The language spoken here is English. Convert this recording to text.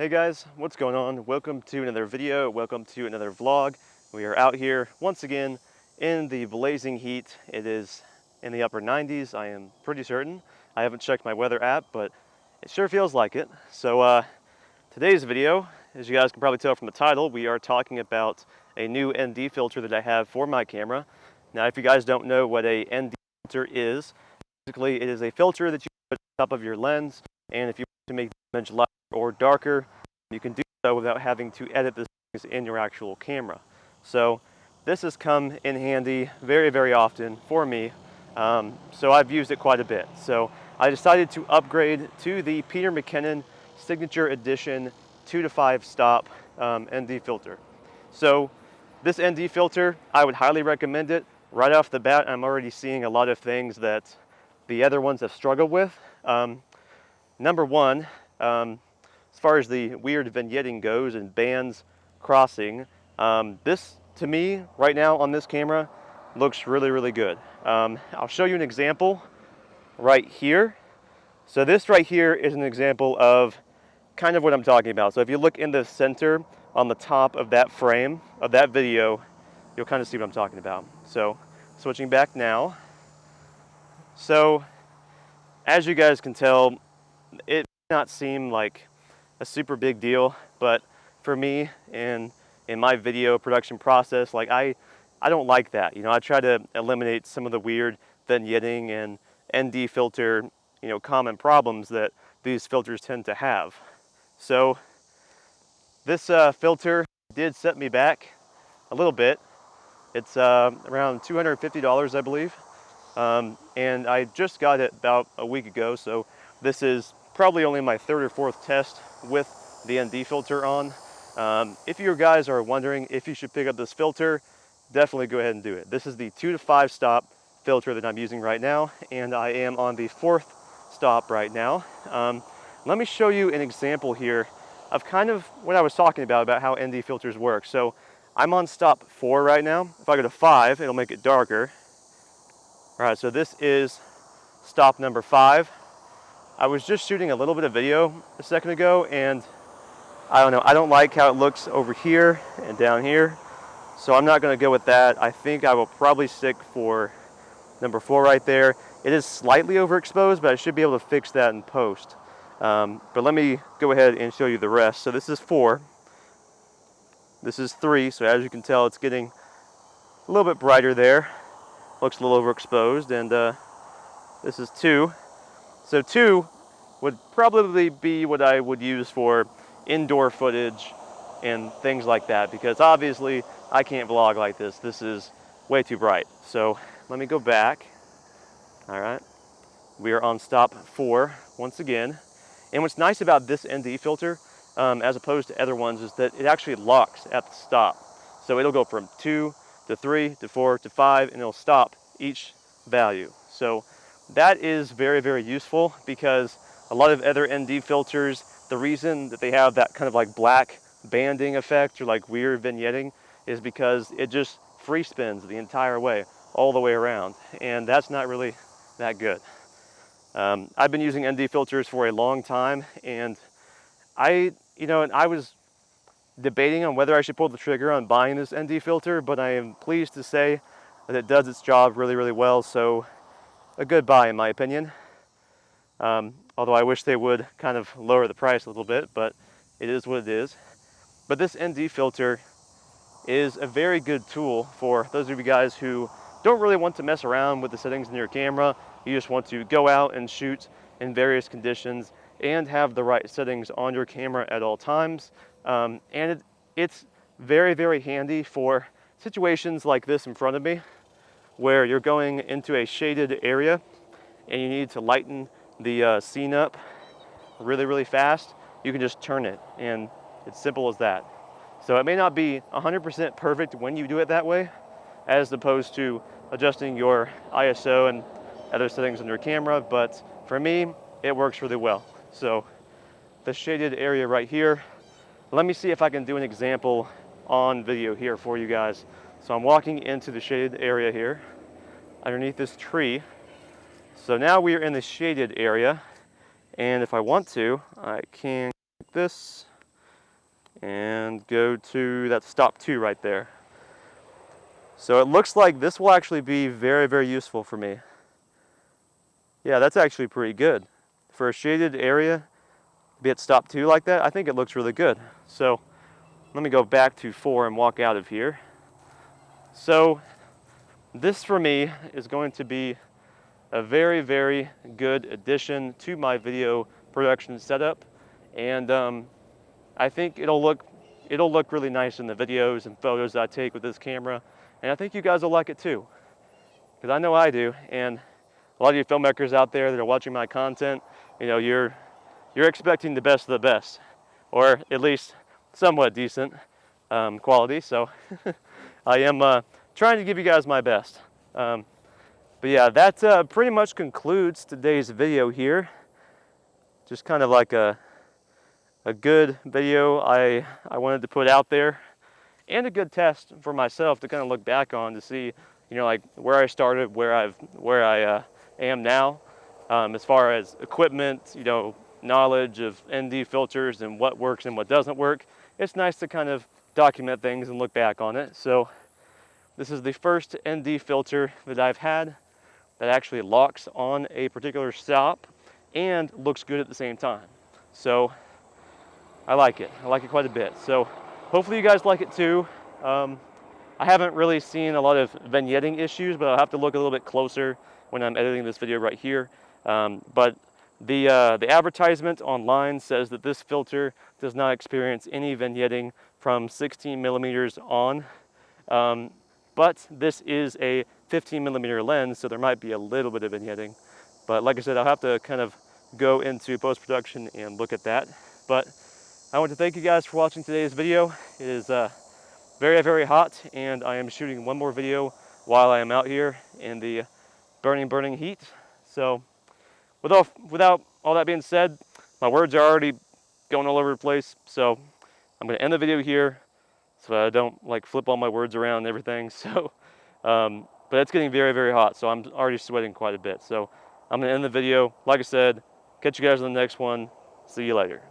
Hey guys, what's going on? Welcome to another video, welcome to another vlog. We are out here once again in the blazing heat. It is in the upper 90s, I am pretty certain. I haven't checked my weather app, but it sure feels like it. So today's video, as you guys can probably tell from the title, we are talking about a new ND filter that I have for my camera. Now, if you guys don't know what a ND filter is, basically it is a filter that you put on top of your lens, and if you want to make the image lighter or darker, you can do so without having to edit the settings in your actual camera. So this has come in handy very often for me, so I've used it quite a bit. So I decided to upgrade to the Peter McKinnon Signature Edition 2 to 5 stop ND filter. So this ND filter, I would highly recommend it. Right off the bat, I'm already seeing a lot of things that the other ones have struggled with. Number one, as far as the weird vignetting goes and bands crossing, this to me right now on this camera looks really good. I'll show you an example right here. So this right here is an example of kind of what I'm talking about. So if you look in the center on the top of that frame of that video, you'll kind of see what I'm talking about. So switching back now. So as you guys can tell, it may not seem like a super big deal, but for me in my video production process, like I don't like that. You know, I try to eliminate some of the weird vignetting and ND filter, common problems that these filters tend to have. So this filter did set me back a little bit. It's around $250, I believe. And I just got it about a week ago, so this is probably only my third or fourth test with the ND filter on. If you guys are wondering if you should pick up this filter, definitely go ahead and do it. This is the 2 to 5 stop filter that I'm using right now, and I am on the 4th stop right now. Let me show you an example here of kind of what I was talking about how ND filters work. So I'm on stop 4 right now. If I go to 5, it'll make it darker. All right, so this is stop number 5. I was just shooting a little bit of video a second ago, and I don't know, I don't like how it looks over here and down here, so I'm not going to go with that. I think I will probably stick for number 4 right there. It is slightly overexposed, but I should be able to fix that in post. But let me go ahead and show you the rest. So this is 4. This is 3, so as you can tell, it's getting a little bit brighter there. Looks a little overexposed, and this is 2. So 2 would probably be what I would use for indoor footage and things like that, because obviously I can't vlog like this. This is way too bright. So let me go back. All right, we are on stop 4 once again. And what's nice about this ND filter, as opposed to other ones, is that it actually locks at the stop. So it'll go from 2 to 3 to 4 to 5, and it'll stop each value. So that is very useful, because a lot of other ND filters, the reason that they have that kind of like black banding effect or like weird vignetting is because it just free spins the entire way, all the way around. And that's not really that good. I've been using ND filters for a long time, and I was debating on whether I should pull the trigger on buying this ND filter, but I am pleased to say that it does its job really well. So a good buy in my opinion. Although I wish they would kind of lower the price a little bit, but it is what it is. But this ND filter is a very good tool for those of you guys who don't really want to mess around with the settings in your camera. You just want to go out and shoot in various conditions and have the right settings on your camera at all times. And it's very handy for situations like this in front of me, where you're going into a shaded area and you need to lighten the scene up really fast. You can just turn it, and it's simple as that. So it may not be 100% perfect when you do it that way, as opposed to adjusting your ISO and other settings on your camera, but for me, it works really well. So the shaded area right here, let me see if I can do an example on video here for you guys. So I'm walking into the shaded area here underneath this tree. So now we are in the shaded area, and if I want to, I can click this, and go to that stop 2 right there. So it looks like this will actually be very, very useful for me. Yeah, that's actually pretty good. For a shaded area, be at stop 2 like that, I think it looks really good. So let me go back to 4 and walk out of here. So this for me is going to be a very, very good addition to my video production setup. And I think it'll look really nice in the videos and photos that I take with this camera. And I think you guys will like it too, because I know I do. And a lot of you filmmakers out there that are watching my content, you know, you're expecting the best of the best, or at least somewhat decent quality. So I am trying to give you guys my best. But yeah, that pretty much concludes today's video here. Just kind of like a good video I wanted to put out there, and a good test for myself to kind of look back on to see, you know, like where I started, where I am now, as far as equipment, you know, knowledge of ND filters and what works and what doesn't work. It's nice to kind of document things and look back on it. So this is the first ND filter that I've had that actually locks on a particular stop and looks good at the same time. So I like it. I like it quite a bit. So hopefully you guys like it too. I haven't really seen a lot of vignetting issues, but I'll have to look a little bit closer when I'm editing this video right here. But the advertisement online says that this filter does not experience any vignetting from 16 millimeters on. But this is a 15 millimeter lens, so there might be a little bit of vignetting. But like I said, I'll have to kind of go into post-production and look at that. But I want to thank you guys for watching today's video. It is very, very hot, and I am shooting one more video while I am out here in the burning heat. So without all that being said, my words are already going all over the place. So I'm going to end the video here so I don't like flip all my words around and everything. So, but it's getting very, very hot, so I'm already sweating quite a bit. So I'm going to end the video. Like I said, catch you guys on the next one. See you later.